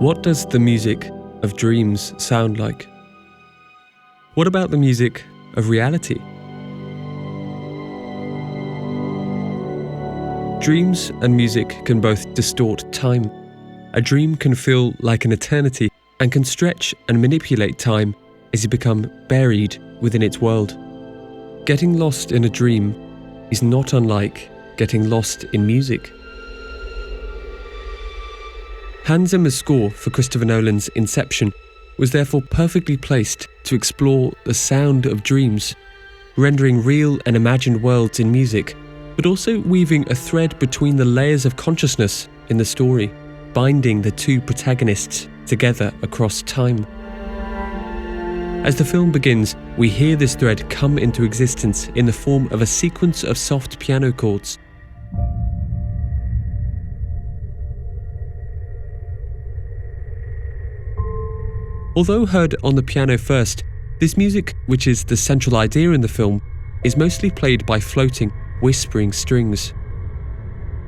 What does the music of dreams sound like? What about the music of reality? Dreams and music can both distort time. A dream can feel like an eternity and can stretch and manipulate time as you become buried within its world. Getting lost in a dream is not unlike getting lost in music. Hans Zimmer's score for Christopher Nolan's Inception was therefore perfectly placed to explore the sound of dreams, rendering real and imagined worlds in music, but also weaving a thread between the layers of consciousness in the story, binding the two protagonists together across time. As the film begins, we hear this thread come into existence in the form of a sequence of soft piano chords. Although heard on the piano first, this music, which is the central idea in the film, is mostly played by floating, whispering strings.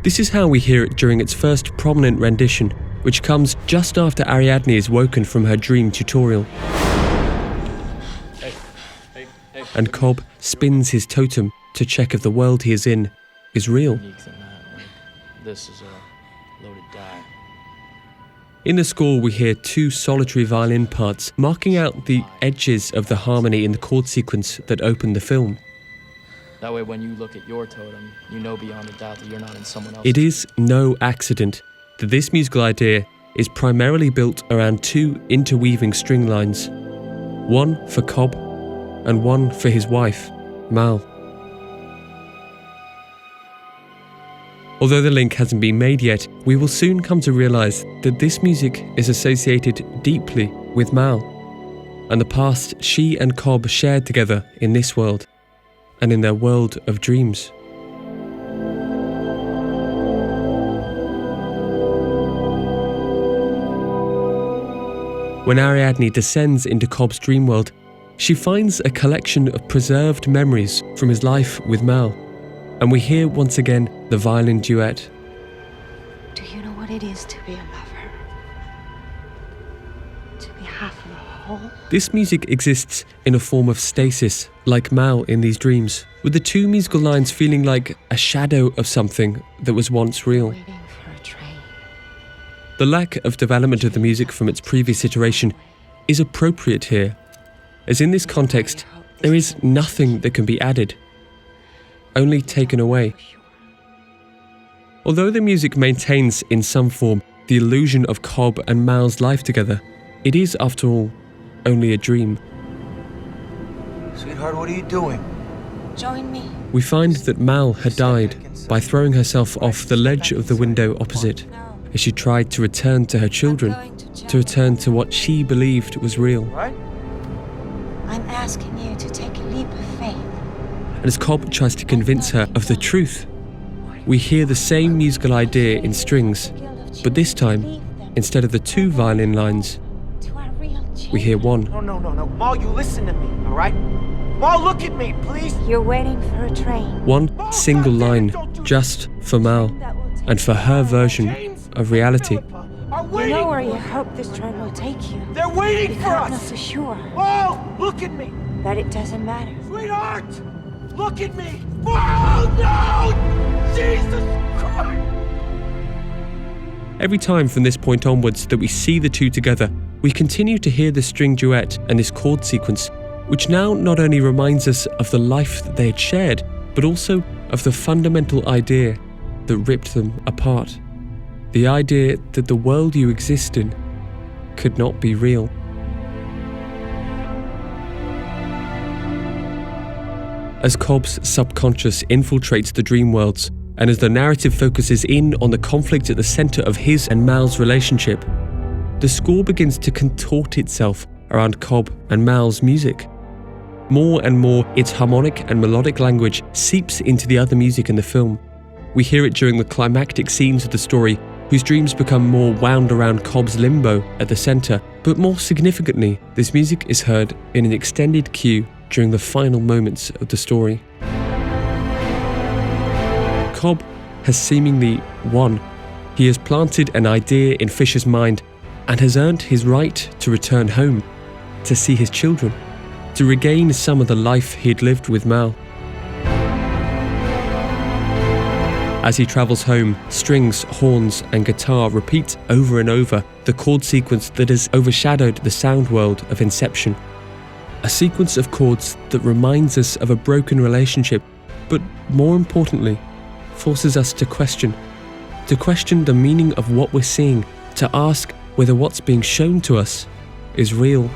This is how we hear it during its first prominent rendition, which comes just after Ariadne is woken from her dream tutorial. And Cobb spins his totem to check if the world he is in is real. This is a loaded die. In the score, we hear two solitary violin parts, marking out the edges of the harmony in the chord sequence that open the film. That way, when you look at your totem, you know beyond a doubt that you're not in someone else's. It is no accident that this musical idea is primarily built around two interweaving string lines, one for Cobb and one for his wife, Mal. Although the link hasn't been made yet, we will soon come to realise that this music is associated deeply with Mal and the past she and Cobb shared together in this world and in their world of dreams. When Ariadne descends into Cobb's dream world, she finds a collection of preserved memories from his life with Mal. And we hear once again the violin duet. Do you know what it is to be a lover? To be half of a whole? This music exists in a form of stasis, like Mal in these dreams, with the two musical lines feeling like a shadow of something that was once real. Waiting for a train. The lack of development of the music from its previous iteration is appropriate here, as in this context, there is nothing that can be added, only taken away. Although the music maintains in some form the illusion of Cobb and Mal's life together, it is, after all, only a dream. Sweetheart, what are you doing? Join me. We find that Mal had died by throwing herself off the ledge of the window opposite, as she tried to return to her children, to return to what she believed was real. Right? I'm asking you to take a leap of faith. And as Cobb tries to convince her of the truth, we hear the same musical idea in strings, but this time, instead of the two violin lines, we hear one. No. Mal, you listen to me, all right? Mal, look at me, please. You're waiting for a train. One single line, just for Mal, and for her version of reality. You know where you hope this train will take you. They're waiting You for can't know us. for sure Mal, look at me. that it doesn't matter. Sweetheart, look at me. Oh, no! Jesus Christ! Every time from this point onwards that we see the two together, we continue to hear the string duet and this chord sequence, which now not only reminds us of the life that they had shared, but also of the fundamental idea that ripped them apart. The idea that the world you exist in could not be real. As Cobb's subconscious infiltrates the dream worlds, and as the narrative focuses in on the conflict at the centre of his and Mal's relationship, the score begins to contort itself around Cobb and Mal's music. More and more, its harmonic and melodic language seeps into the other music in the film. We hear it during the climactic scenes of the story, whose dreams become more wound around Cobb's limbo at the centre, but more significantly, this music is heard in an extended cue during the final moments of the story. Cobb has seemingly won. He has planted an idea in Fisher's mind, and has earned his right to return home, to see his children, to regain some of the life he'd lived with Mal. As he travels home, strings, horns, and guitar repeat over and over the chord sequence that has overshadowed the sound world of Inception. A sequence of chords that reminds us of a broken relationship, but more importantly, forces us to question the meaning of what we're seeing, to ask whether what's being shown to us is real.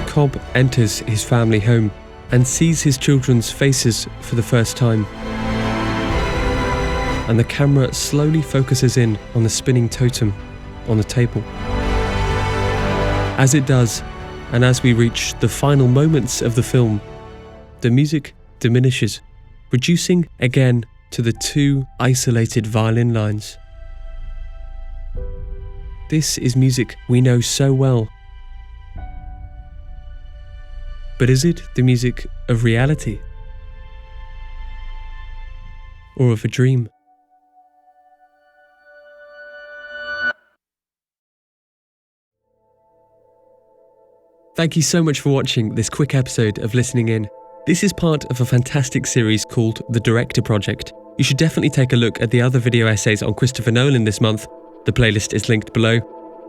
Cobb enters his family home and sees his children's faces for the first time. And the camera slowly focuses in on the spinning totem on the table. As it does, and as we reach the final moments of the film, the music diminishes, reducing again to the 2 isolated violin lines. This is music we know so well. But is it the music of reality? Or of a dream? Thank you so much for watching this quick episode of Listening In. This is part of a fantastic series called The Director Project. You should definitely take a look at the other video essays on Christopher Nolan this month. The playlist is linked below.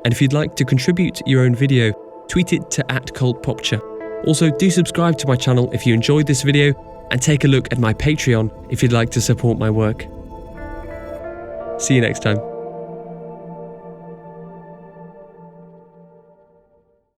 And if you'd like to contribute your own video, tweet it to @cultpopture. Also, do subscribe to my channel if you enjoyed this video, and take a look at my Patreon if you'd like to support my work. See you next time.